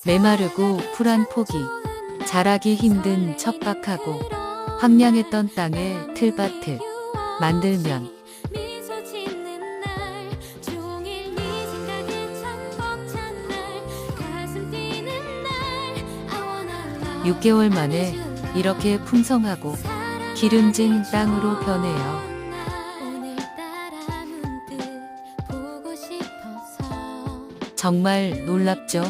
메마르고 풀한 포기, 자라기 힘든 척박하고 황량했던 땅에 틀밭을 만들면 미소 짓는 날 종일 네 생각에 참 벅찬 날 가슴 뛰는 날 I wanna love 6개월 만에 이렇게 풍성하고 기름진 땅으로 변해요. 오늘따라 문득 보고 싶어서 정말 놀랍죠?